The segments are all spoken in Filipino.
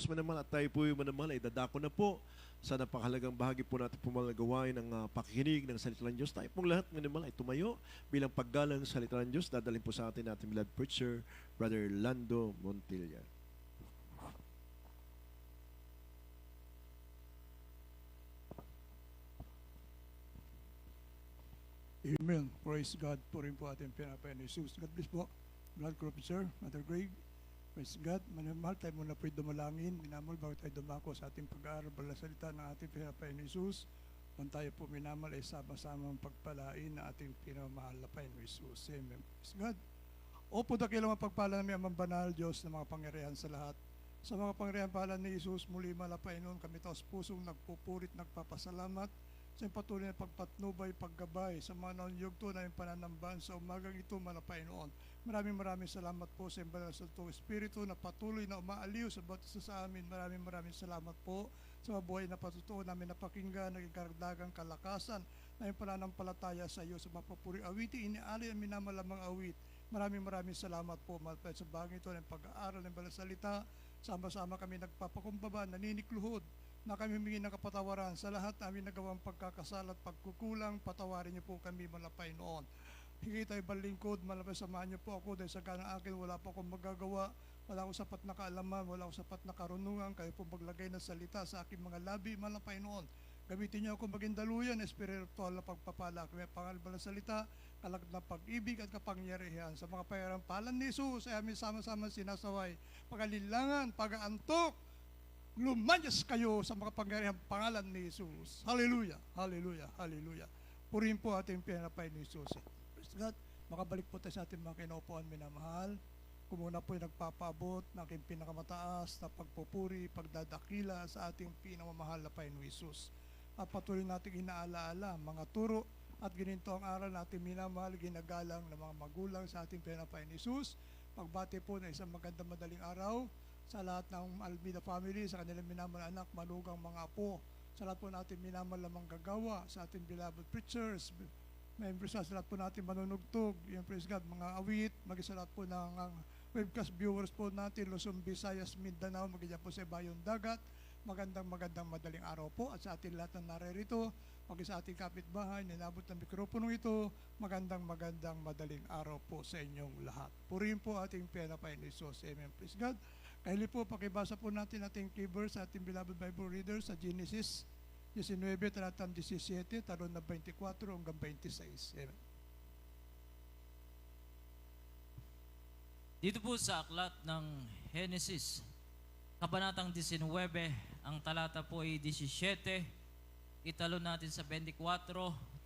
Manamahal, at tayo po yung manamahal ay dadako na po sa napakahalagang bahagi po natin pumalagawain ng pakikinig ng salita ng Diyos. Tayo pong lahat manamahal ay tumayo bilang paggalang sa salita ng Diyos. Dadalhin po sa atin natin beloved preacher, Brother Lando Montilla. Amen. Praise God. Purin po ating pinapayan ni Jesus. God bless po. Blood Crop Sir, Mother Greg. Praise God. Manamahal tayo muna po dumalangin. Minamahal bago tayo dumako sa ating pag-aaral bala salita ng ating pinapayan ni Jesus. Kung tayo po minamahal ay sama-samang pagpalain na ating pinamahal na payan ni Jesus. Amen. Praise God. Opo dakilang mapagpala namin ang banal Diyos na mga pangyarihan sa lahat. Sa mga pangyarihan pala ni Jesus, muli malapain noon kami taos pusong nagpupurit, nagpapasalamat sa patuloy na pagpatnubay, paggabay sa mga naonyugto na yung pananambahan sa umagang ito malapain noon. Maraming salamat po sa banal sa Espiritu na patuloy na umaaliw sa bawat isa sa amin. Maraming salamat po sa mabuhay na patutuo namin napakinggan, naging karagdagang kalakasan na yung pananampalataya sa iyo sa mapapuri awiti, iniali ang minamalamang awit. Maraming salamat po malapit sa bagay ito ng pag-aaral ng banal salita. Sama-sama kami nagpapakumbaba, naninikluhod na kami humingi ng kapatawaran sa lahat namin nagawang pagkakasala at pagkukulang. Patawarin niyo po kami malapay noon. Higit tayo balingkod, malapay samahan niyo po ako dahil sa ganang akin wala po akong magagawa, wala akong sapat na kaalaman, wala akong sapat na karunungan. Kayo po maglagay ng salita sa aking mga labi malapay noon. Gamitin niyo ako maging daluyan, espiritual na pagpapala. Kami pangal na salita, kalag na pag-ibig at kapangyarihan. Sa mga payarampalan ni Jesus ay amin sama-sama sinasaway. Pagalilangan, pag-aantok, lumanyas kayo sa mga pangyarihan pangalan ni Jesus. Hallelujah, hallelujah, hallelujah. Purihin po ating pinapay ni Jesus. Praise God. Makabalik po tayo sa ating mga kinaupuan minamahal. Kumuna po yung nagpapaabot ng aking pinakamataas na pagpupuri, pagdadakila sa ating pinamamahal na Panginoong Jesus. At patuloy natin inaalaala mga turo at gininto ang aral natin minamahal, ginagalang ng mga magulang sa ating pinapay ni Jesus. Pagbati po na isang magandang madaling araw sa lahat ng Almeida family, sa kanilang minamahal anak, manugang mga apo, sa lahat po natin minamahal na manggagawa, sa ating beloved preachers, members, sa lahat po natin manunugtog, yung praise God, mga awit, maging sa lahat po ng webcast viewers po natin, Luzon, Visayas, Mindanao, maging po sa Bayong Dagat. Magandang madaling araw po at sa ating lahat na naririto, maging sa ating kapitbahay, ninabot ng mikroponong ito, magandang madaling araw po sa inyong lahat. Purihin po ating pinapay ni Jesus. Amen. Praise God. Kahili po, pakibasa po natin ating keywords sa ating beloved Bible reader sa Genesis 19, talatang 17, talon na 24 hanggang 26. Amen. Dito po sa aklat ng Genesis, kabanatang 19, ang talata po ay 17, italon natin sa 24,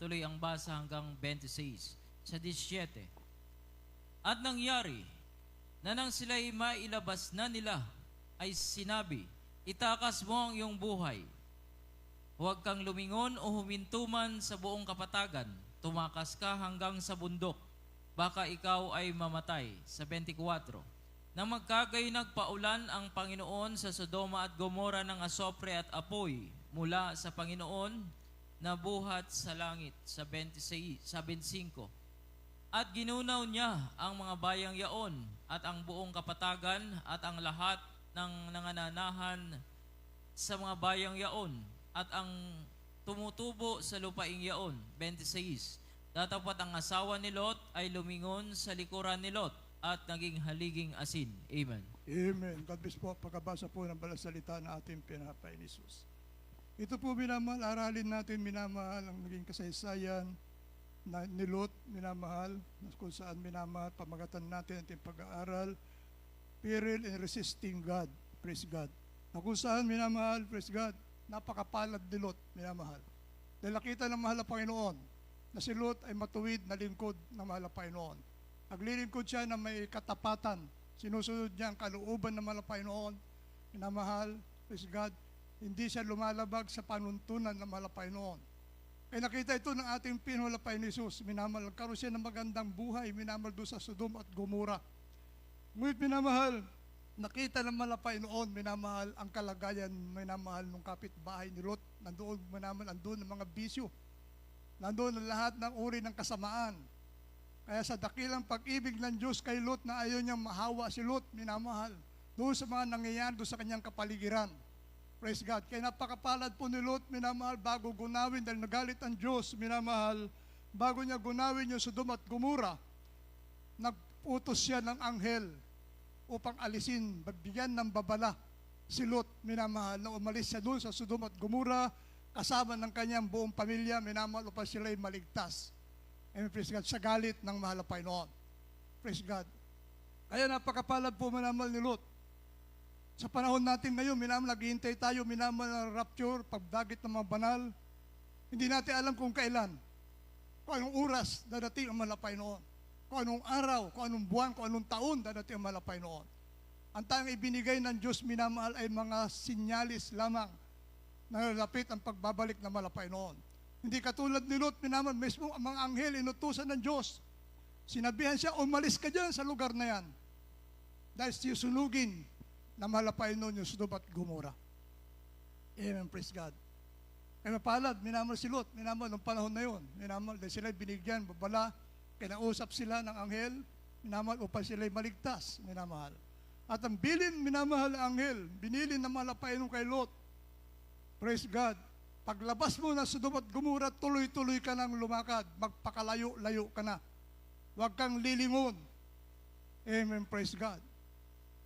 tuloy ang basa hanggang 26. Sa 17, at nangyari na nang sila'y mailabas na nila, ay sinabi, itakas mo ang iyong buhay. Huwag kang lumingon o humintuman sa buong kapatagan. Tumakas ka hanggang sa bundok. Baka ikaw ay mamatay. Sa 24, nang magkagay nagpaulan ang Panginoon sa Sodoma at Gomora ng asopre at apoy mula sa Panginoon na buhat sa langit. Sa 26, sa 25, at ginunaw niya ang mga bayang yaon at ang buong kapatagan at ang lahat ng nangananahan sa mga bayang yaon at ang tumutubo sa lupaing yaon. 26, datapat ang asawa ni Lot ay lumingon sa likuran ni Lot at naging haliging asin. Amen. Amen. God bless po. Pagkabasa po ng balang salita na ating pinapay ni Jesus. Ito po minamahal, aralin natin minamahal ang naging kasaysayan na ni Lot, minamahal, kung saan minamahal, pamagatan natin ating pag-aaral, peril in resisting God, praise God. Na kung saan minamahal, praise God, napakapalad ni Lot, minamahal. Dahil nakita ng mahal na Panginoon, na si Lot ay matuwid na lingkod ng mahal na Panginoon. Naglilingkod siya na may katapatan, sinusunod niya ang kalooban ng mahal na Panginoon, minamahal, praise God, hindi siya lumalabag sa panuntunan ng mahal na Panginoon. Kaya nakita ito ng ating pinulapay ni Jesus. Minamahal, nagkaroon siya ng magandang buhay. Minamahal doon sa Sodom at Gomora. Ngunit minamahal, nakita ng malapay noon, minamahal ang kalagayan, minamahal ng kapitbahay ni Lot. Nandoon, minamahal, nandoon ang mga bisyo. Nandoon ang lahat ng uri ng kasamaan. Kaya sa dakilang pag-ibig ng Diyos kay Lot na ayaw niyang mahawa si Lot, minamahal. doon sa mga nangyayari doon sa kanyang kapaligiran. Praise God. Kaya napakapalad po ni Lot, minamahal, bago gunawin, dahil nagalit ang Diyos, minamahal, bago niya gunawin yung Sodom at Gomora, nagputos siya ng anghel upang alisin, bigyan ng babala si Lot, minamahal, na umalis siya doon sa Sodom at Gomora, kasama ng kanyang buong pamilya, minamahal, upang sila'y maligtas. Amen, praise God, sa galit ng mahal na Panginoon. Praise God. Kaya napakapalad po, minamahal, ni Lot. Sa panahon natin ngayon, minamahal, naghihintay tayo, minamahal, ng rapture, pagdagit ng mga banal. Hindi natin alam kung kailan, kung anong oras dadating ang mahal na Panginoon, kung anong araw, kung anong buwan, kung anong taon dadating ang mahal na Panginoon. Ang tanging ibinigay ng Diyos, minamahal, ay mga sinyalis lamang na lalapit ang pagbabalik ng mahal na Panginoon. Hindi katulad ni Lot, minamahal, mismo ang mga anghel, inutusan ng Diyos. Sinabihan siya, umalis ka dyan sa lugar na yan. Dahil sisunugin na mahal na Panginoon yung Sodom at Gomora. Amen, praise God. Kaya mapalad, minamahal si Lot, minamahal nung panahon na yun. Minamahal, dahil sila binigyan, babala, kinausap sila ng anghel, minamahal upang sila'y maligtas, minamahal. At ang bilin, minamahal ang anghel, binilin na mahal na Panginoon kay Lot. Praise God. Paglabas mo na Sodom at Gomora, tuloy-tuloy ka nang lumakad, magpakalayo-layo ka na. Huwag kang lilingon. Amen, praise God.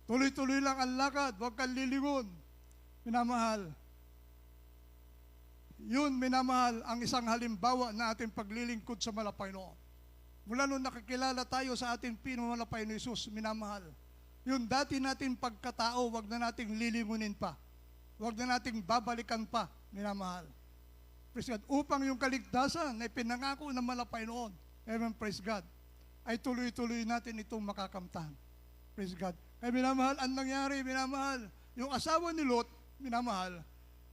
Tuloy-tuloy lang ang lakad, huwag kang lilingon. Minamahal. Yun, minamahal, ang isang halimbawa na ating paglilingkod sa mahal na Panginoon. Mula nung nakakilala tayo sa ating pinamahal na Panginoon Jesus, minamahal. Yung dati nating pagkatao, huwag na nating lilingunin pa. Huwag na nating babalikan pa, minamahal. Praise God. Upang yung kaligtasan na pinangako ng mahal na Panginoon, amen, praise God, ay tuloy-tuloy natin itong makakamtahan. Praise God. Kaya minamahal, ang nangyari, minamahal, yung asawa ni Lot, minamahal,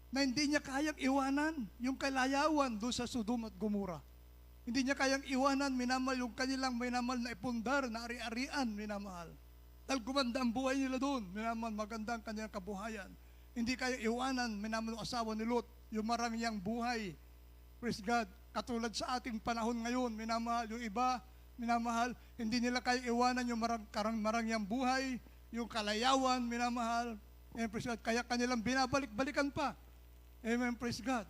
na hindi niya kayang iwanan yung kalayawan doon sa Sodom at Gomora. Hindi niya kayang iwanan, minamahal, yung kanilang minamahal na ipundar, na ari-arian, minamahal. Dahil gumanda ang buhay nila doon, minamahal, maganda ang kanilang kabuhayan. Hindi kayang iwanan, minamahal, yung asawa ni Lot, yung marangyang buhay. Praise God. Katulad sa ating panahon ngayon, minamahal, yung iba, minamahal, hindi nila kayang iwanan yung marangyang buhay, yung kalayawan, minamahal. Amen, praise God. Kaya kanilang binabalik-balikan pa. Amen, praise God.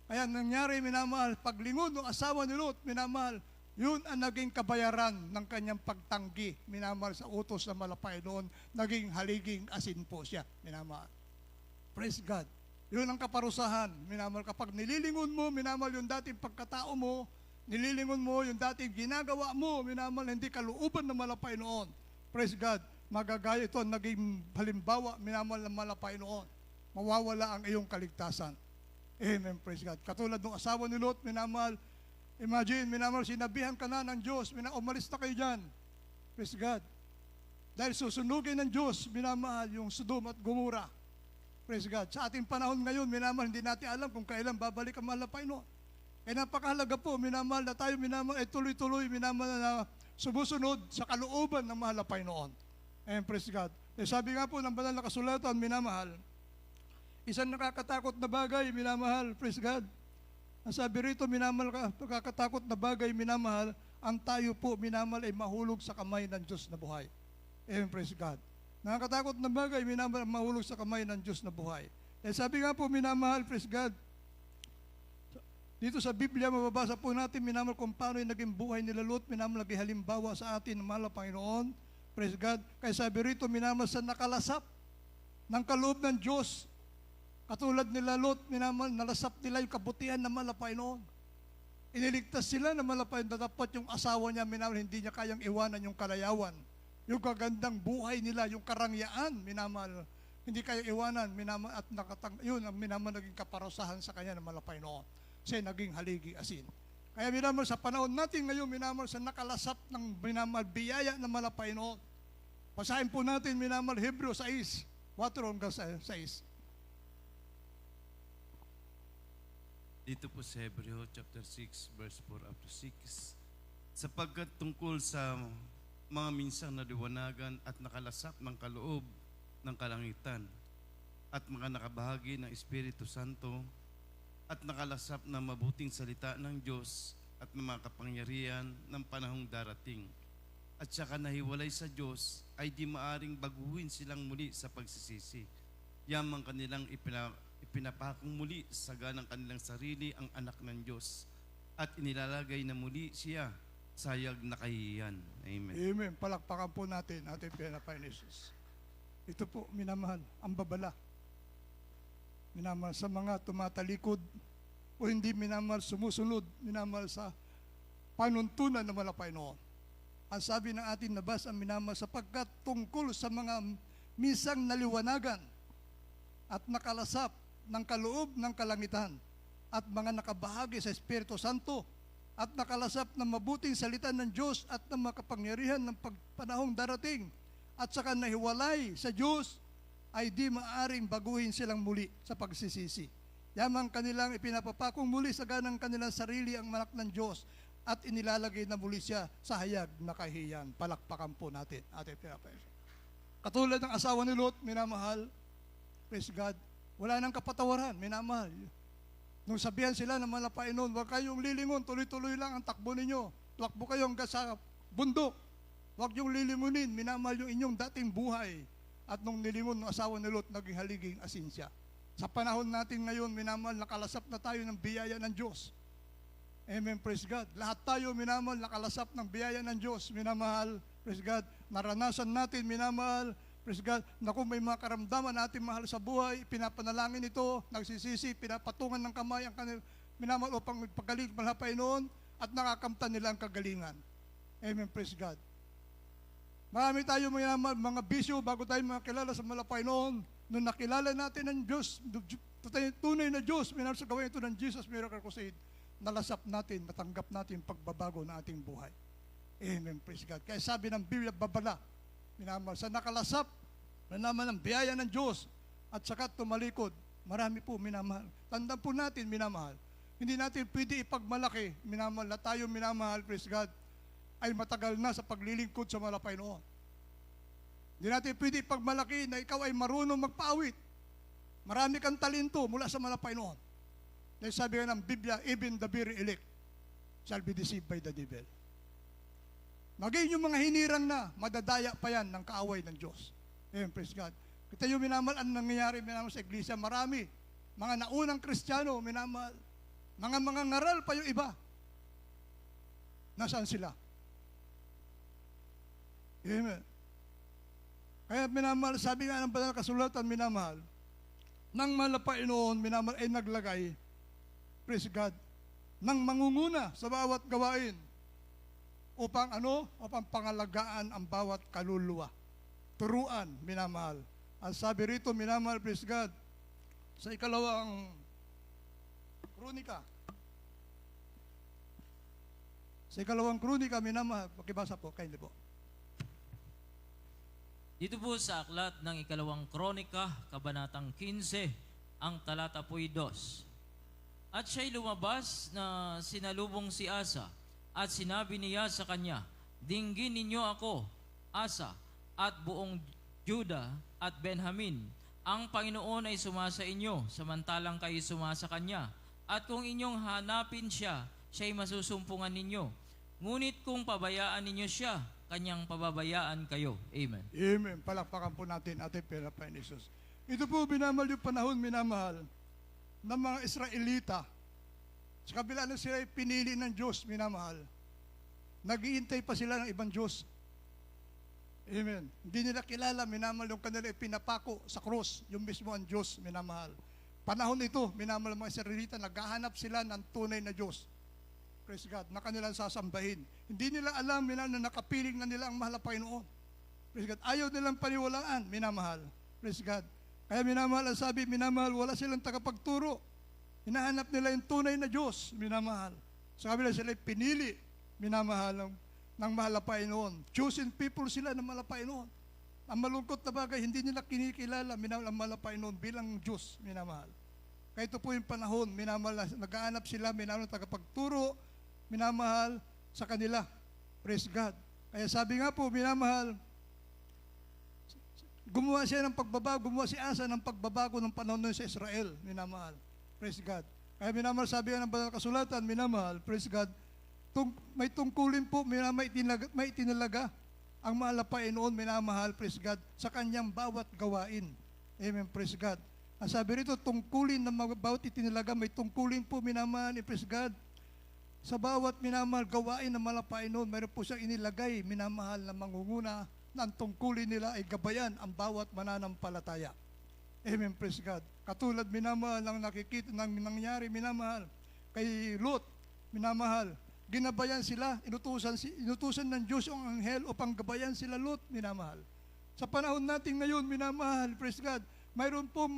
Kaya nangyari, minamahal, paglingon ng asawa ni Lot, minamahal, yun ang naging kabayaran ng kanyang pagtanggi, minamahal, sa utos na malapay noon, naging haliging asin po siya, minamahal. Praise God. Yun ang kaparusahan, minamahal, kapag nililingon mo, minamahal, yung dating pagkatao mo, nililingon mo, yung dating ginagawa mo, minamahal, hindi kalooban ng malapay noon. Praise God. Magagaya ito, naging halimbawa, minamahal ng malapay noon. Mawawala ang iyong kaligtasan. Amen, praise God. Katulad ng asawa ni Lot, minamahal, imagine, minamahal, sinabihan ka na ng Diyos, umalis na kayo dyan. Praise God. Dahil susunugin ng Diyos, minamahal, yung Sodom at Gomora. Praise God. Sa ating panahon ngayon, minamahal, hindi natin alam kung kailan babalik ang mahal na Panginoon. Napakahalaga po, minamahal, na tayo, minamahal, tuloy-tuloy, minamahal, na sumusunod sa kalooban ng mahal na Panginoon. Amen, praise God. Sabi nga po ng banal na kasulatan, minamahal, isang nakakatakot na bagay, minamahal, praise God. Ang sabi rito, minamahal, nakakatakot na bagay, minamahal, ang tayo po, minamahal, ay mahulog sa kamay ng Diyos na buhay. Amen, praise God. Nakakatakot na bagay, minamahal, mahulog sa kamay ng Diyos na buhay. Sabi nga po, minamahal, praise God, dito sa Biblia, mababasa po natin, minamahal, kung paano yung naging buhay nila Lot, minamahal, naging halimbawa sa atin ng mahal na Panginoon. Praise God. Kaya sabi rito, minamahal, sa nakalasap ng kaloob ng Diyos, katulad nila Lot, minamahal, nalasap nila yung kabutihan ng mahal na Panginoon. Iniligtas sila ng mahal na Panginoon, dapat yung asawa niya, minamahal, hindi niya kayang iwanan yung kalayawan. Yung kagandang buhay nila, yung karangyaan, minamahal, hindi kayang iwanan, minamahal, at yun ang minamahal naging kaparusahan sa kanya ng mahal na Panginoon. Kasi naging haligi asin. Kaya minamahal, sa panahon natin ngayon, minamahal, sa nakalasap ng minamahal, biyaya ng mahal na Panginoon. Basahin po natin, minamahal, Hebreo 6, 4 hanggang 6. Dito po sa Hebreo chapter 6, verse 4 up to 6. Sapagkat tungkol sa mga minsang naliwanagan at nakalasap ng kaloob ng kalangitan at mga nakabahagi ng Espiritu Santo at nakalasap ng mabuting salita ng Diyos at ng mga kapangyarihan ng panahong darating. at saka nahiwalay sa Diyos, ay di maaring baguhin silang muli sa pagsisisi. Yamang kanilang ipinapakong muli sa ganang kanilang sarili ang anak ng Diyos at inilalagay na muli siya sa hayag na kahihiyan. Amen. Amen. Palakpakan po natin ating Panginoon Jesus. Ito po, minamahal, ang babala. Minamahal sa mga tumatalikod o hindi minamahal sumusunod, minamahal sa panuntunan ng malapay noon. Ang sabi ng ating nabasa, minamahal sapagkat tungkol sa mga misang naliwanagan at nakalasap ng kaloob ng kalangitan at mga nakabahagi sa Espiritu Santo at nakalasap ng mabuting salita ng Diyos at ng makapangyarihan ng panahong darating at saka nahiwalay sa Diyos ay di maaring baguhin silang muli sa pagsisisi. Yamang kanilang ipinapapakong muli sa ganang kanilang sarili ang anak ng Diyos at inilalagay na muli siya sa hayag na kahihiyan. Palakpakan po natin ating pinapayos. Katulad ng asawa ni Lot, minamahal, praise God, wala nang kapatawaran, minamahal. Nung sabihan sila ng mga Panginoon, huwag kayong lilingon, tuloy-tuloy lang ang takbo ninyo. Tuwakbo kayo hanggang sa bundok. Huwag yung lilingunin, minamahal yung inyong dating buhay. At nung nilingon ng asawa ni Lot, naging haliging asin siya. Sa panahon natin ngayon, minamahal, nakalasap na tayo ng biyaya ng Diyos. Amen, praise God. Lahat tayo, minamahal, nakalasap ng biyaya ng Diyos. Minamahal, praise God. Naranasan natin, minamahal, praise God, na kung may mga karamdaman natin mahal sa buhay, pinapanalangin ito, nagsisisi, pinapatungan ng kamay ang kanil, minamahal upang magpagaling malapay noon at nakakamtan nila ang kagalingan. Amen, praise God. Marami tayo mga bisyo bago tayo makilala sa malapay noon. Nung nakilala natin ang Diyos, tunay na Diyos, minamahal sa gawain ito ng Jesus Miracle Crusade, nalasap natin, matanggap natin pagbabago ng ating buhay. Amen, praise God. Kaya sabi ng Biblia, babala, minamahal, sa nakalasap na naman ang biyaya ng Diyos at saka tumalikod, marami po minamahal. Tandaan po natin, minamahal, hindi natin pwede ipagmalaki, minamahal, na tayo, minamahal, praise God, ay matagal na sa paglilingkod sa malapay noon. Hindi natin pwede ipagmalaki na ikaw ay marunong magpaawit. Marami kang talento mula sa malapay noon. Dahil sabi nga ng Biblia, even the very elect shall be deceived by the devil. Maging yung mga hinirang na, madadaya pa yan ng kaaway ng Diyos. Amen, praise God. Kita yung minamahal, ang nangyayari minamahal sa iglesia, marami. Mga naunang Kristiyano, minamahal. Mga ngaral pa yung iba. Nasaan sila? Amen. Kaya minamahal, sabi nga ng banal na kasulatan, minamahal, nang malapay noon, minamahal, ay naglagay, praise God, nang mangunguna sa bawat gawain upang upang pangalagaan ang bawat kaluluwa. Turuan, minamahal. Ang sabi rito, minamahal, praise God, sa ikalawang kronika. Sa ikalawang kronika, minamahal, pakibasa po, kayo po. Dito po sa aklat ng ikalawang kronika, kabanatang 15, ang talata po'y 2. At siya'y lumabas na sinalubong si Asa, at sinabi niya sa kanya, dinggin ninyo ako, Asa, at buong Juda at Benjamin. Ang Panginoon ay sumasa inyo, samantalang kayo sumasa kanya. At kung inyong hanapin siya, siya'y masusumpungan ninyo. Ngunit kung pabayaan ninyo siya, kanyang pababayaan kayo. Amen. Amen. Palakpakan po natin ating Panginoon Jesus. Ito po binamahal yung panahon, minamahal, ng mga Israelita. Sa kabila na sila pinili ng Diyos, minamahal, nag-iintay pa sila ng ibang Diyos. Amen. Hindi nila kilala, minamahal, yung kanila pinapako sa krus, yung mismo ang Diyos, minamahal. Panahon ito, minamahal ng mga Israelita, naghahanap sila ng tunay na Diyos. Praise God, na kanilang sasambahin. Hindi nila alam, minamahal, na nakapiling na nila ang mahal na Panginoon. Praise God, ayaw nilang paniwalaan, minamahal. Praise God. Kaya minamahal, ang sabi, minamahal, wala silang tagapagturo. Hinahanap nila yung tunay na Diyos, minamahal. Sa kabila sila pinili, minamahal, ng mahal na Panginoon. Chosen people sila ng mahal na Panginoon. Ang malungkot na bagay, hindi nila kinikilala, minamahal, ang mahal na Panginoon bilang Diyos, minamahal. Kaya ito po yung panahon, minamahal, nag-aanap sila, minamahal, tagapagturo, minamahal sa kanila. Praise God. Kaya sabi nga po, minamahal, gumawa siya ng pagbabago, gumawa si Asa ng pagbabago ng panahon sa Israel, minamahal. Praise God. Kaya minamahal, sabi nga ng banal na kasulatan, minamahal, praise God, may tungkulin po, may itinalaga ang mahal na Panginoon, minamahal, praise God, sa kanyang bawat gawain. Amen, praise God. Ang sabi rito, tungkulin na bawat itinilaga, may tungkulin po, minamahal, praise God. Sa bawat minamahal gawain ng mahal na Panginoon, mayroon po siyang inilagay, minamahal na mangunguna, na ang tungkulin nila ay gabayan ang bawat mananampalataya. Amen, praise God. Katulad, minamahal, ng nakikita, ng nangyari, minamahal, kay Lot, minamahal, ginabayan sila, inutusan ng Diyos ang anghel upang gabayan sila Lot, minamahal. Sa panahon natin ngayon, minamahal, praise God, mayroon po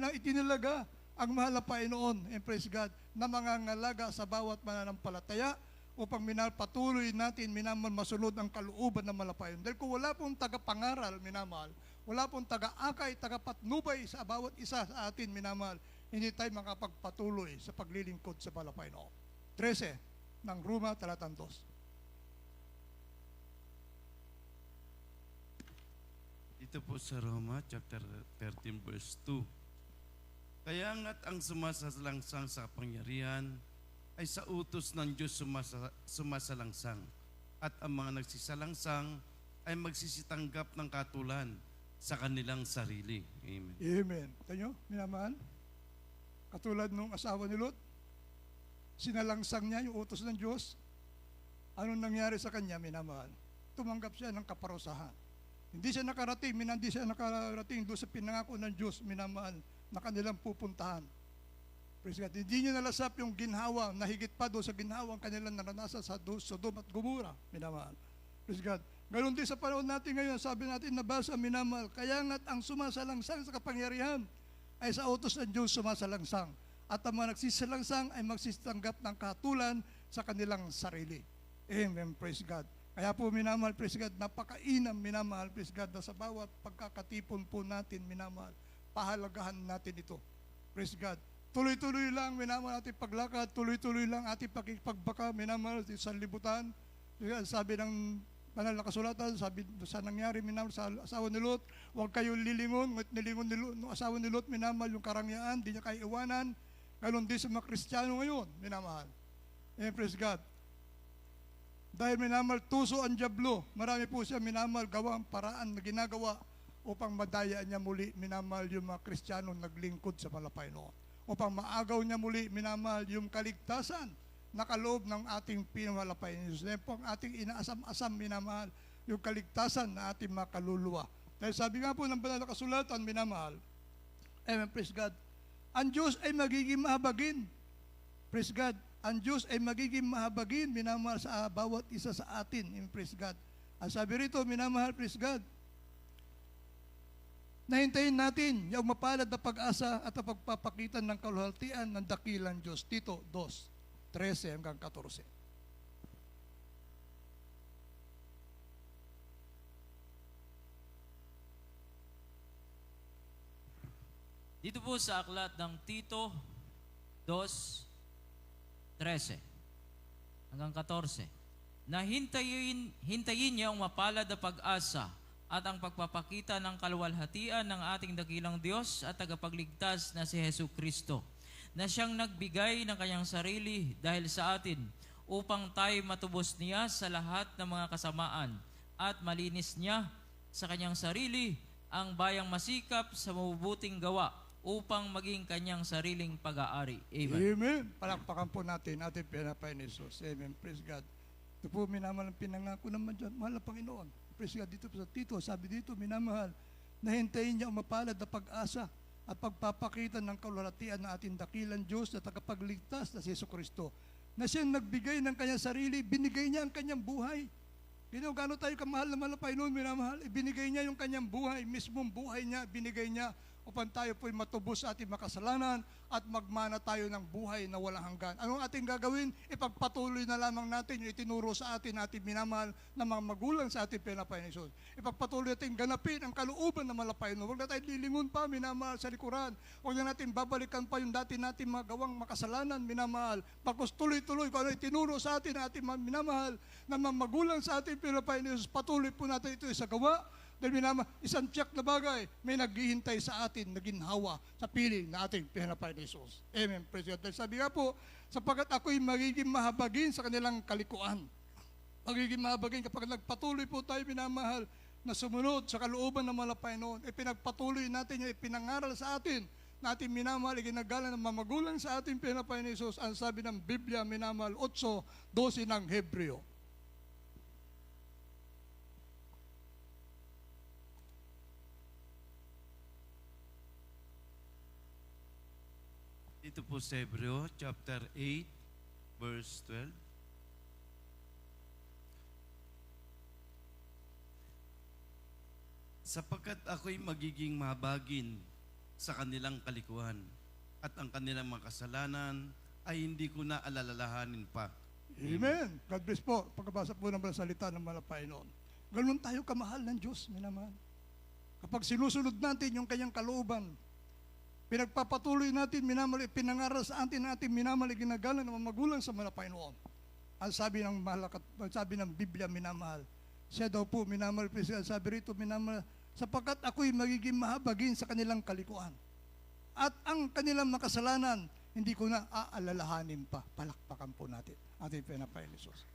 itinilaga ang mahal na Panginoon, and praise God, na mga ngalaga sa bawat mananampalataya upang patuloy natin, minamahal, masunod ang kalooban ng mahal na Panginoon. Dahil kung wala pong tagapangaral, minamahal, wala pong taga-akay, tagapatnubay sa bawat isa sa atin, minamahal, hindi tayo makapagpatuloy sa paglilingkod sa mahal na Panginoon. 13 ng Roma, talatang 2. Ito po sa Roma, chapter 13, verse 2. Kaya nga't ang sumasalangsang sa kapangyarihan ay sa utos ng Diyos sumasalangsang, at ang mga nagsisalangsang ay magsisitanggap ng katulan sa kanilang sarili. Amen. Amen. Tanyo, minamahal? Katulad nung asawa ni Lot, sinalangsang niya yung utos ng Diyos. Anong nangyari sa kanya, minamahal? Tumanggap siya ng kaparusahan. Hindi siya nakarating doon sa pinangako ng Diyos, minamahal, na kanilang pupuntahan. Praise God. Hindi niya nalasap yung ginhawa, na higit pa doon sa ginhawang kanilang naranasan sa Sodom at Gomora, minamahal. Praise God. Ganon din sa panahon natin ngayon, sabi natin, nabasa, minamahal, kaya nga't ang sumasalangsang sa kapangyarihan ay sa utos ng Diyos sumasalangsang, at ang mga nagsisalangsang ay magsitanggap ng katulan sa kanilang sarili. Amen, praise God. Kaya po, minamahal, praise God, napakainam, minamahal, praise God, na sa bawat pagkakatipon po natin, minamahal, pahalagahan natin ito. Praise God. Tuloy-tuloy lang, minamahal, ating paglakad, tuloy-tuloy lang ating pakipagbaka, minamahal, sa libutan. Sabi ng banal na kasulatan, sabi sa nangyari, minamahal, sa asawa ni Lot, huwag kayong lilingon, ngunit nilingon ni Lot, no, asawa ni Lot, minamahal, yung karangyaan, di niya kayo iwanan. Ganon din sa mga Kristiyano ngayon, minamahal. Praise God. Dahil minamahal, tuso ang dyablo, marami po siya, minamahal, gawang paraan na ginagawa upang madaya niya muli, minamahal, yung mga Kristiyano naglingkod sa malapay noon. Upang maagaw niya muli, minamahal, yung kaligtasan na kaloob ng ating pinamalapay ni Jesus. Dahil po ang ating inaasam-asam, minamahal, yung kaligtasan na ating mga kaluluwa. Dahil sabi nga po ng banal na kasulatan, minamahal, amen, praise God, ang Diyos ay magiging mahabagin. Praise God. Ang Diyos ay magiging mahabagin, minamahal, sa bawat isa sa atin. Praise God. Ang sabi rito, minamahal, praise God, nahintayin natin yung mapalad na pag-asa at ang pagpapakitan ng kaluhaltian ng dakilang Diyos. Tito 2:13 hanggang 14. Dito po sa aklat ng Tito 2:13 hanggang 14, na hintayin niya ang mapalad na pag-asa at ang pagpapakita ng kaluwalhatian ng ating dakilang Diyos at tagapagligtas na si Hesus Kristo, na siyang nagbigay ng kanyang sarili dahil sa atin upang tayo matubos niya sa lahat ng mga kasamaan at malinis niya sa kanyang sarili ang bayang masikap sa mabubuting gawa upang maging kanyang sariling pag-aari. Amen. Amen. Palakpakan po natin ating pinapay ni Jesus. Amen. Praise God. Ito po, minamahal, pinangako naman dyan, mahal na Panginoon. Praise God. Dito po sa Tito, sabi dito, minamahal, nahintayin niya ang mapalad na pag-asa at pagpapakita ng kaluwalhatian ng ating dakilang Diyos na tagapagligtas na si Hesus Kristo, na siyang nagbigay ng kanyang sarili, binigay niya ang kanyang buhay. Gano'n tayo kamahal na mahal na Panginoon, minamahal, ibinigay niya yung kanyang buhay, mismong buhay niya, binigay niya upang tayo po'y matubos sa ating makasalanan at magmana tayo ng buhay na walang hanggan. Anong ating gagawin? Ipagpatuloy na lamang natin yung itinuro sa atin minamahal na mga magulang sa ating pinapay ni Jesus. Ipagpatuloy natin ganapin ang kalooban ng malapay. Huwag na tayo lilingon pa, minamahal, sa likuran. Huwag na natin babalikan pa yung dati natin mga gawang makasalanan, minamahal. Pagkos tuloy-tuloy kung ano itinuro sa atin minamahal na mga magulang sa ating pinapay ni Jesus, patuloy po natin ito sa gawa. Dahil isang tiyak na bagay, may naghihintay sa atin na ginhawa sa piling na ating pinapay ni Jesus. Amen. Praise God. Dahil sabi nga po, sapagkat ako'y magiging mahabagin sa kanilang kalikuan Pagiging mahabagin kapag nagpatuloy po tayo, minamahal, na sumunod sa kalooban ng mga Panginoon, ipinagpatuloy natin yung ipinangaral sa atin, na ating minamahal, iginagalang ng mamagulang sa ating Panginoon Hesus, ang sabi ng Biblia, minamahal, 8:12 ng Hebreo. Ito po sa Hebreo, chapter 8, verse 12. Sapagkat ako'y magiging mahabagin sa kanilang kalikuhan at ang kanilang mga kasalanan ay hindi ko na alalahanin pa. Amen. God bless po. Pagkabasa po ng salita ng mga Panginoon. Ganun tayo kamahal ng Diyos, minamahal. Kapag sinusunod natin yung kanyang kalooban, pinagpapatuloy natin, minamahal, pinangaral sa atin natin, minamahal, ginagalang ng mga magulang sa mga Panginoon. Ang sabi ng Biblia, minamahal, siya daw po, minamahal, sabi rito, minamahal, sapagkat ako'y magiging mahabagin sa kanilang kalikuan. At ang kanilang makasalanan, hindi ko na aalalahanin pa. Palakpakan po natin ating Panginoon Jesus.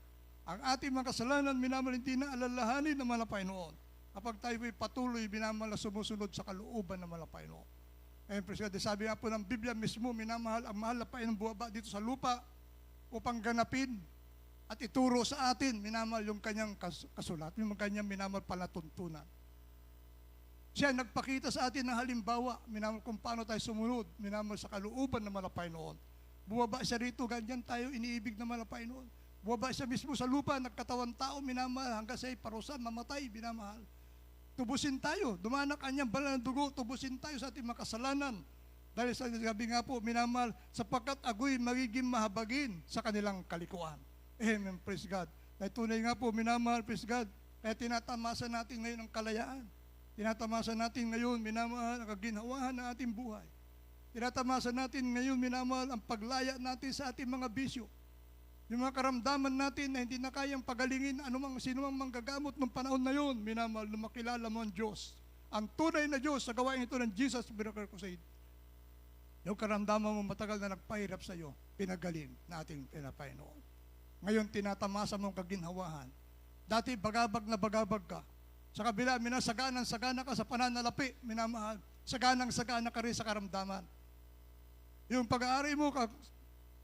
Ang ating makasalanan, minamahal, hindi na alalahanin ng mga Panginoon. Kapag tayo'y patuloy, minamahal, sumusunod sa kalooban ng mga Panginoon. Ayun, Presidente, sabi nga po ng Biblia mismo, minamahal, ang mahal na Panginoon buwaba dito sa lupa upang ganapin at ituro sa atin, minamahal, yung kanyang kasulat, yung kanyang minamahal palatuntunan. Siya nagpakita sa atin ng halimbawa, minamahal, kung paano tayo sumunod, minamahal, sa kalooban ng mga Panginoon. Bumaba siya rito, ganyan tayo iniibig ng mga Panginoon. Bumaba siya mismo sa lupa, nagkatawan tao, minamahal, hanggang siya'y parusa, mamatay, minamahal. Tubusin tayo, dumanak kanyang banal na dugo, tubusin tayo sa ating makasalanan. Dahil sabi nga po, minamahal, sapagkat ako'y magiging mahabagin sa kanilang kalikuan. Amen, praise God. Dahil tunay nga po, minamahal, praise God, kaya tinatamasa natin ngayon ang kalayaan. Tinatamasa natin ngayon, minamahal, ang kaginhawahan ng ating buhay. Tinatamasa natin ngayon, minamahal, ang paglaya natin sa ating mga bisyo. Yung mga karamdaman natin na hindi na kayang pagalingin sino mang manggagamot ng panahon na yun, minamahal, na makilala mo ang Diyos. Ang tunay na Diyos sa gawain ito ng Jesus Miracle Crusade. Yung karamdaman mo matagal na nagpahirap sa iyo, pinagaling na ating Panginoon. Ngayon, tinatamasa mo ang kaginhawahan. Dati, bagabag na bagabag ka. Sa kabila, minasaganang-sagana ka sa pananalapi, minamahal. Saganang-sagana ka rin sa karamdaman. Yung pag-aari mo,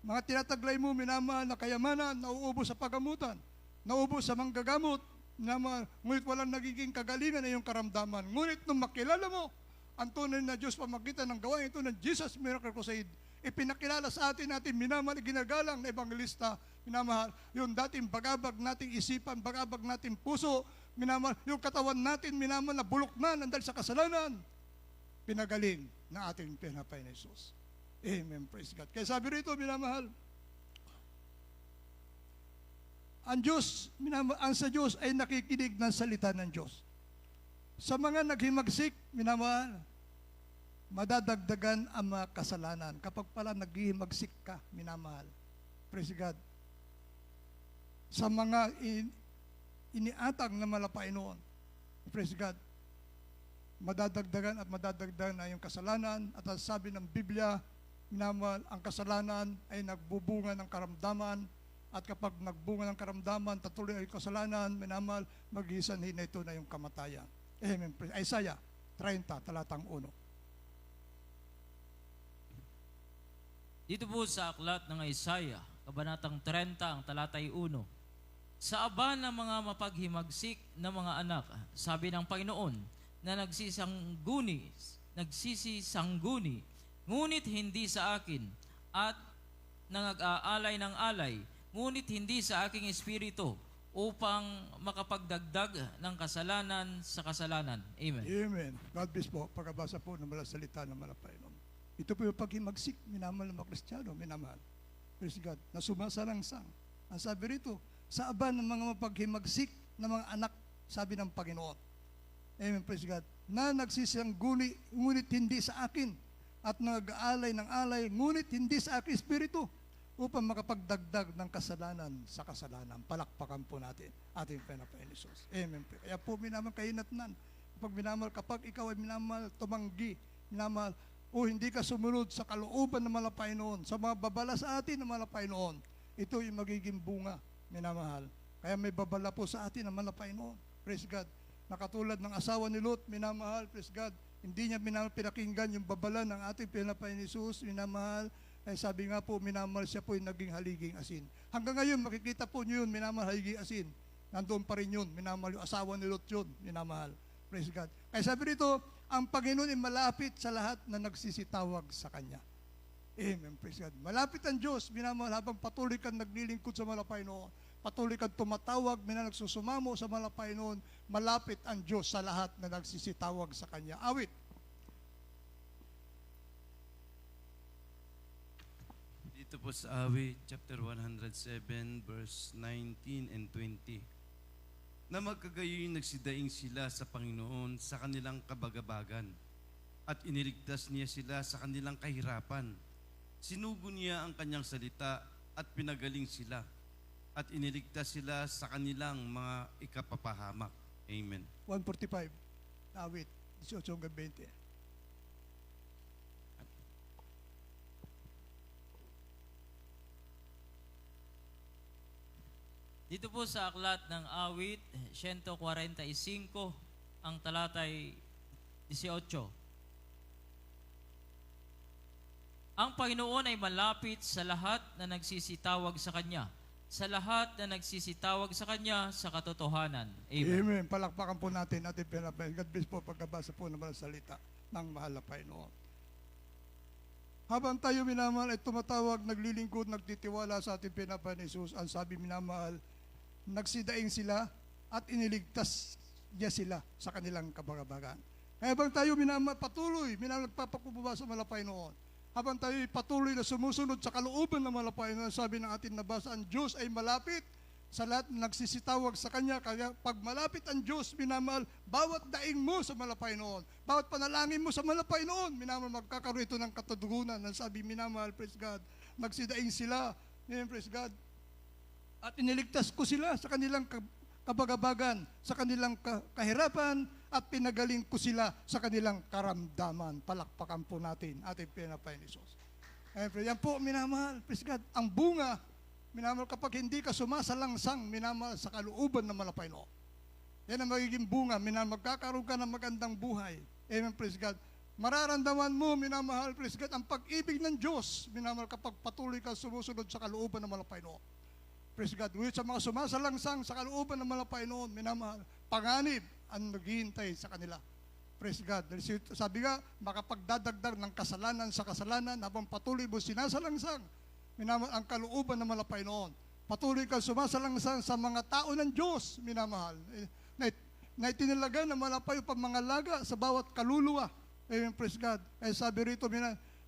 mga tinataglay mo, minamahal, na kayamanan, nauubos sa pagamutan, nauubos sa manggagamot, minamahal, ngunit walang nagiging kagalingan na yung karamdaman. Ngunit nung makilala mo, ang tunay na Diyos pamagitan ng gawain ito ng Jesus Miracle Crusade, ipinakilala sa atin minamahal, ginagalang na ebangelista, minamahal, yung dating bagabag nating isipan, bagabag nating puso, minamahal, yung katawan natin, minamahal, na bulok na dahil sa kasalanan, pinagaling na ating Panginoon Jesus. Amen, praise God. Kaya sabi rito, minamahal, ang Diyos, minamahal, ang sa Diyos ay nakikinig ng salita ng Diyos. Sa mga naghimagsik, minamahal, madadagdagan ang mga kasalanan. Kapag pala naghihimagsik ka, minamahal, praise God. Sa mga iniatang na Panginoon, praise God, madadagdagan na yung kasalanan. At ang sabi ng Biblia, minamahal, ang kasalanan ay nagbubunga ng karamdaman. At kapag nagbunga ng karamdaman, tatuloy ay kasalanan, minamahal, mag-isanhin na ito na yung kamatayan. Amen. Isaiah 30, talatang 1. Dito po sa aklat ng Isaiah, kabanatang 30, ang talatay 1. Sa aba ng mga mapaghimagsik na mga anak, sabi ng Panginoon, na nagsisisangguni, ngunit hindi sa akin, at nangag-aalay ng alay, ngunit hindi sa aking espiritu, upang makapagdagdag ng kasalanan sa kasalanan. Amen. Amen. God bless po. Pagkabasa po ng mga salita ng mga Panginoon. Ito po yung paghimagsik, minamahal ng mga Kristiyano, minamahal. Praise God, na sumasalangsang. Ang sabi rito, sa aba ng mga mapaghimagsik na mga anak, sabi ng Panginoon. Amen, praise God. Na nagsisangguni, ngunit hindi sa akin, at nag-aalay ng alay, ngunit hindi sa aking espiritu, upang makapagdagdag ng kasalanan sa kasalanan. Palakpakan po natin ating Panginoon Jesus. Amen. Kaya po minamahal kahinatnan. Kapag ikaw ay minamahal, tumanggi, minamahal, o hindi ka sumunod sa kalooban ng mga Panginoon, sa mga babala sa atin ng mga Panginoon, ito yung magiging bunga, minamahal, Kaya may babala po sa atin ang malapay noon. Praise God. Nakatulad ng asawa ni Lot, minamahal, praise God. Hindi niya pinakinggan yung babala ng ating pinapay ni Jesus, minamahal. Eh, sabi nga po, minamahal siya po yung naging haliging asin. Hanggang ngayon, makikita po niyo yun, minamahal haliging asin. Nandoon pa rin yun, minamahal yung asawa ni Lot yun, minamahal. Praise God. Kaya sabi rito, ang Panginoon ay malapit sa lahat na nagsisitawag sa Kanya. Amen. Praise God. Malapit ang Diyos, minamahal, habang patuloy kang naglilingkod sa malapay noon. Patuloy kang tumatawag, nagsusumamo sa malapay noon. Malapit ang Diyos sa lahat na nagsisitawag sa Kanya. Awit. Dito po sa Awit, chapter 107, verse 19 and 20. Na magkagayoy nagsidaing sila sa Panginoon sa kanilang kabagabagan at iniligtas niya sila sa kanilang kahirapan. Sinugo niya ang kanyang salita at pinagaling sila at iniligtas sila sa kanilang mga ikapapahamak. Amen. 145. Awit. 18-20. Dito po sa aklat ng awit, 145, ang talatay 18. Ang Panginoon ay malapit sa lahat na nagsisitawag sa Kanya, sa lahat na nagsisitawag sa Kanya sa katotohanan. Amen. Amen. Palakpakan po natin ating pinapay. God bless po pagkabasa po ng mga salita ng mahal na Panginoon. Habang tayo minamahal ay tumatawag, naglilingkod, nagtitiwala sa ating pinapay ni Jesus, ang sabi minamahal, nagsidaing sila at iniligtas niya sila sa kanilang kabagabagan. Kaya habang tayo patuloy, nagpapakubaba sa malapay noon, habang tayo patuloy na sumusunod sa kalooban ng malapay noon, sabi ng ating nabasa, ang Diyos ay malapit sa lahat na nagsisitawag sa Kanya. Kaya pag malapit ang Diyos, minamahal, bawat daing mo sa malapay noon, bawat panalangin mo sa malapay noon, minamahal, magkakaroon ito ng katudugunan. Ang sabi minamahal, praise God, nagsidaing sila, praise God, at iniligtas ko sila sa kanilang kabagabagan, sa kanilang kahirapan, at pinagaling ko sila sa kanilang karamdaman. Palakpakan po natin ating pinapay ni Jesus. Yan po, minamahal, praise God, ang bunga, minamahal, kapag hindi ka sumasalangsang, minamahal, sa kalooban ng malapay noon. Yan ang magiging bunga, minamahal, magkakaroon ka ng magandang buhay. Amen, praise God. Mararamdaman mo, minamahal, praise God, ang pag-ibig ng Diyos, minamahal, kapag patuloy ka sumusunod sa kalooban ng malapay noon. Praise God. Ngunit sa mga sumasalangsang sa kalooban ng malapay noon, minamahal, panganib ang naghihintay sa kanila. Praise God. Sabi nga, makapagdadagdag ng kasalanan sa kasalanan habang patuloy mo sinasalangsang, minamahal, ang kalooban ng malapay noon. Patuloy ka sumasalangsang sa mga tao ng Diyos, minamahal, na itinalaga ng malapay upang mga laga sa bawat kaluluwa. Amen, praise God. Kaya sabi rito,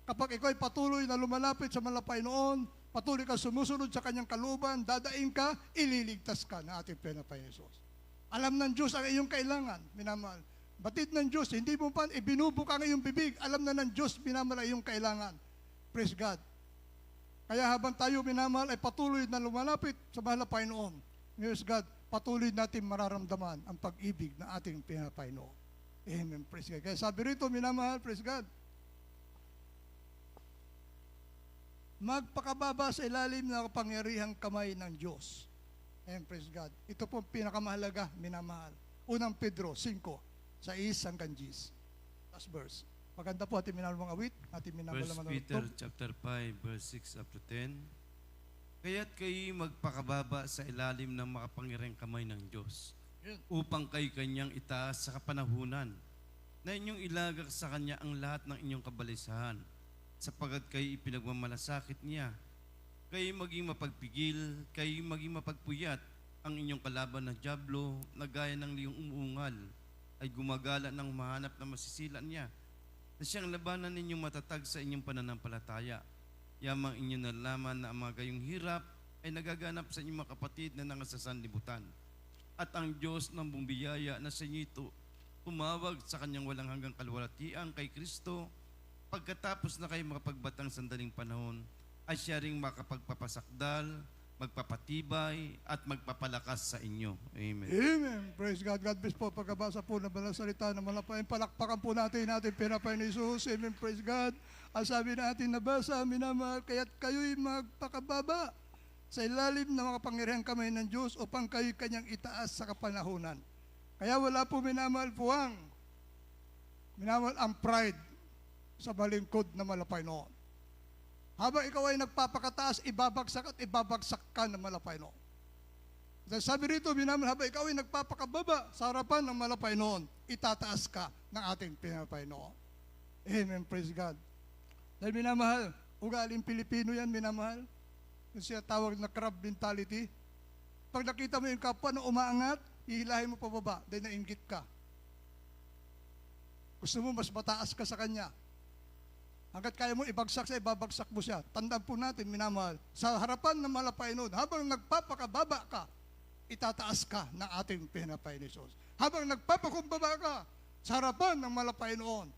kapag ikaw ay patuloy na lumalapit sa malapay noon, patuloy ka sumusunod sa kanyang kalooban, dadaing ka, ililigtas ka na ating pinapay ni Jesus. Alam ng Diyos ang iyong kailangan, minamahal. Batid ng Diyos, hindi mo pa ibinubuka ang iyong bibig, alam na ng Diyos, minamahal, ang iyong kailangan. Praise God. Kaya habang tayo, minamahal, ay patuloy na lumalapit sa mahal na Panginoon. Praise God, patuloy natin mararamdaman ang pag-ibig na ating pinapay noon. Amen. Praise God. Kaya sabi rito, minamahal, praise God, magpakababa sa ilalim ng kapangyarihang kamay ng Diyos. And praise God. Ito po pinakamahalaga, minamahal. Unang Pedro 5, sa 1 hanggang 10. Last verse. Maganda po ating minamahal mga awit, ating minamahal 1 mga Peter chapter 5, verse 6 up to 10. Kaya't kayo magpakababa sa ilalim ng makapangyarihang kamay ng Diyos, upang kayo kanyang itaas sa kapanahunan, na inyong ilagak sa kanya ang lahat ng inyong kabalisahan, sapagkat kayo ipinagmamalasakit niya. Kayo maging mapagpigil, kayo maging mapagpuyat. Ang inyong kalaban na dyablo, na gaya ng liyong umuungal, ay gumagala ng mahanap na masisilan niya, na siyang labanan ninyong matatag sa inyong pananampalataya. Yamang inyong nalaman na ang mga gayong hirap ay nagaganap sa inyong mga kapatid na nangasasanlibutan. At ang Diyos ng bumbiyaya na sa inyo ito, tumawag sa kanyang walang hanggang kalwalatian kay Kristo, pagkatapos na kayo makapagbatang sandaling panahon, ay siya ring makapagpapasakdal, magpapatibay, at magpapalakas sa inyo. Amen. Amen. Praise God. God bless po. Pagkabasa po ng balang salita ng malapain, palakpakan po natin pinapay ni Jesus. Amen. Praise God. Ang sabi natin nabasa, minamahal, kaya't kayo'y magpakababa sa ilalim ng mga pangyarihan kamay ng Diyos upang kayo kanyang itaas sa kapanahunan. Kaya wala po minamahal ang pride sa balingkod na malapay noon. Habang ikaw ay nagpapakataas, ibabagsak ka na malapay noon. Dahil sabi rito, minamahal, habang ikaw ay nagpapakababa sa harapan ng malapay noon, itataas ka ng ating pinapay noon. Amen, praise God. Dahil minamahal, ugaling Pilipino yan, minamahal. Yung siya tawag na crab mentality. Pag nakita mo yung kapwa na umaangat, hihilahin mo pababa, dahil nainggit ka. Gusto mo mas mataas ka sa kanya. Hanggat kaya mo ibagsak siya, ibabagsak mo siya. Tandaan po natin, minamahal, sa harapan ng malapay noon, habang nagpapakababa ka, itataas ka ng ating pinapay ni Jesus. Habang nagpapakumbaba ka sa harapan ng malapay noon,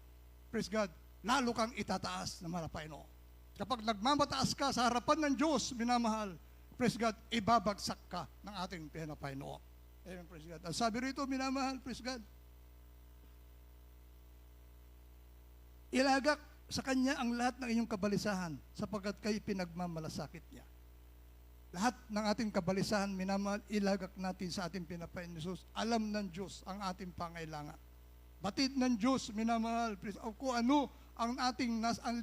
praise God, lalo kang itataas ng malapay noon. Kapag nagmamataas ka sa harapan ng Diyos, minamahal, praise God, ibabagsak ka ng ating pinapay noon. Amen, praise God. Ang sabi rito, minamahal, praise God, ilagak sa Kanya ang lahat ng inyong kabalisahan sapagkat kayo pinagmamalasakit niya. Lahat ng ating kabalisahan, minamahal, ilagak natin sa ating pinapain ni Jesus. Alam ng Diyos ang ating pangailangan. Batid ng Diyos, minamahal, kung ano ang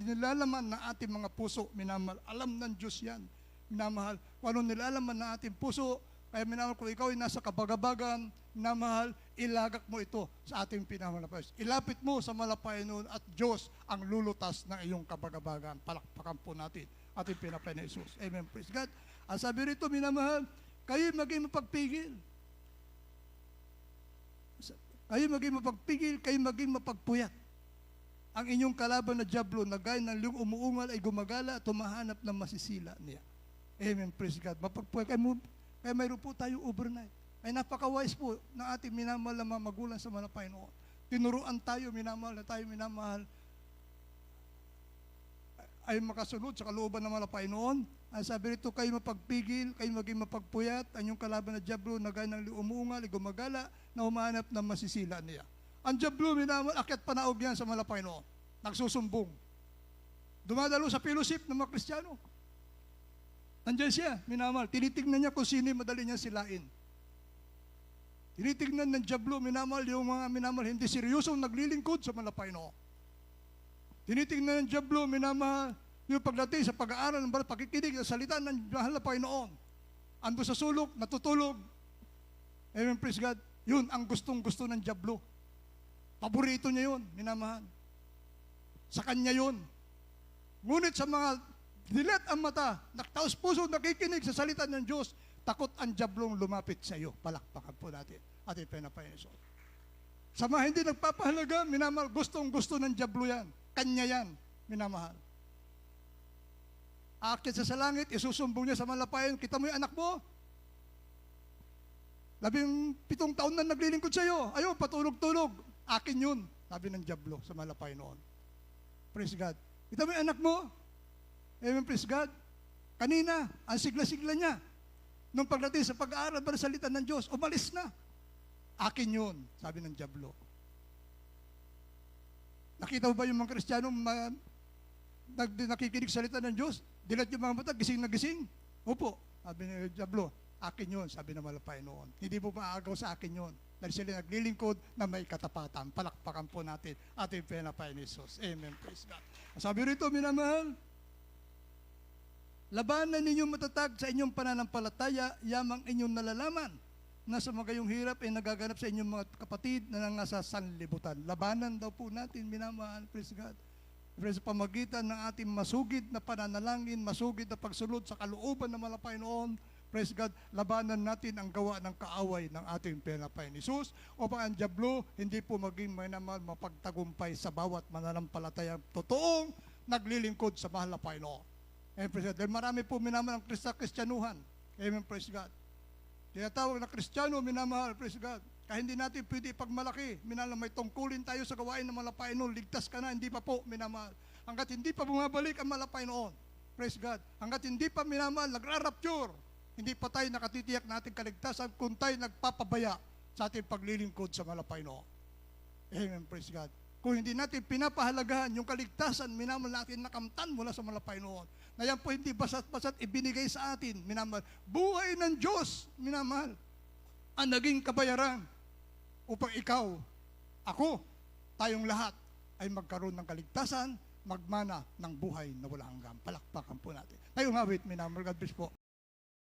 nilalaman ng ating mga puso, minamahal, alam ng Diyos yan. Minamahal, kung ano nilalaman ng ating puso, kaya minamahal, kung ikaw ay nasa kabagabagan, minamahal, ilagak mo ito sa ating pinamalapayan. Ilapit mo sa malapayan noon at Diyos ang lulutas ng iyong kabagabagan. Palakpakan po natin ating pinapayan ni Jesus. Amen. Praise God. Ang sabi rito, minamahal, kayo maging mapagpigil. Kayo maging mapagpigil, kayo maging mapagpuyat. Ang inyong kalaban na dyablo na gaya ng liyong umuungal ay gumagala at tumahanap ng masisila niya. Amen. Praise God. Mapagpuyat. Kaya mayroon po tayo overnight. Ay napaka-wise po ng ating minamahal na mga magulang sa malapay noon. Tinuruan tayo, minamahal na tayo, minamahal, ay makasunod sa kalooban ng malapay noon. Ang sabi rito, kayo mapagpigil, kayo maging mapagpuyat, ang inyong kalaban na dyablo na gaya ng umuungal, gumagala, na humanap ng masisila niya. Ang dyablo, minamahal, akyat panaog yan sa malapay noon. Nagsusumbong. Dumadalo sa fellowship ng mga Kristiyano. Nandiyan siya, minamahal. Tinitignan niya kung sino madali niya silain. Tinitignan ng dyablo, minamahal, yung mga minamahal, hindi seryosong naglilingkod sa malapay noon. Tinitignan ng dyablo, minamahal, yung pagdating sa pag-aaral ng pakikinig sa salita ng mahal na Panginoon. Ando sa sulok, natutulog. Amen, praise God. Yun ang gustong-gusto ng dyablo. Paborito niya yun, minamahal. Sa kanya yun. Ngunit sa mga dilat ang mata, naktaos puso, nakikinig sa salita ng Diyos, takot ang dyablong lumapit sa iyo. Palakpakan po natin ating pinapayan ni Jesus. Sa mga hindi nagpapahalaga, minamahal, gustong-gusto ng dyablo yan. Kanya yan, minamahal. Aakyat sa langit, isusumbong niya sa malapayan, kita mo yung anak mo? 17 taon na naglilingkod sa iyo. Ayaw, patulog-tulog. Akin yun, sabi ng dyablo sa malapay noon. Praise God. Kita mo yung anak mo? Amen, praise God. Kanina, ang sigla-sigla niya. Nung pagdating sa pag-aaral para salita ng Diyos, umalis na. Akin yun, sabi ng dyablo. Nakita mo ba yung mga Kristiyano nakikinig sa salita ng Diyos? Dilat yung mga mata, gising na gising? Opo, sabi ng dyablo, akin yun, sabi ng malapay noon. Hindi po maagaw sa akin yun. Dahil sila naglilingkod na may katapatan. Palakpakan po natin ating pinapay ni Jesus. Amen, praise God. Sabi rito, minamahal, labanan ninyong matatag sa inyong pananampalataya, yamang inyong nalalaman na sa magayong hirap ay nagaganap sa inyong mga kapatid na nasa sanlibutan. Labanan daw po natin, minamahal, praise God. Sa pamagitan ng ating masugid na pananalangin, masugid na pagsulod sa kalooban ng malapay noon, praise God, labanan natin ang gawa ng kaaway ng ating pinapay ni Jesus upang ang dyablo hindi po maging mapagtagumpay sa bawat mananampalataya totoong naglilingkod sa mahal na Panginoon. Amen, praise God. Dahil marami po minamahal ang Kristyanuhan. Amen, praise God. Tinatawag na Kristiyano, minamahal, praise God. Kaya hindi natin pwede ipagmalaki. Minamahal, may tungkulin tayo sa gawain ng malapay noon. Ligtas ka na, hindi pa po, minamahal. Hanggat hindi pa bumabalik ang malapay noon. Praise God. Hanggat hindi pa minamahal, nagra-rapture. Hindi pa tayo nakatitiyak na ating kaligtasan kung tayo nagpapabaya sa ating paglilingkod sa malapay noon. Amen, praise God. kung hindi natin pinapahalagahan yung kaligtasan, minamahal natin nakamtan mula sa mga Panginoon, na yan po hindi basat-basat ibinigay sa atin, minamahal. Buhay ng Diyos, minamahal, ang naging kabayaran upang ikaw, ako, tayong lahat ay magkaroon ng kaligtasan, magmana ng buhay na walang hanggan. Palakpakan po natin. Tayong awit, minamahal. God bless po.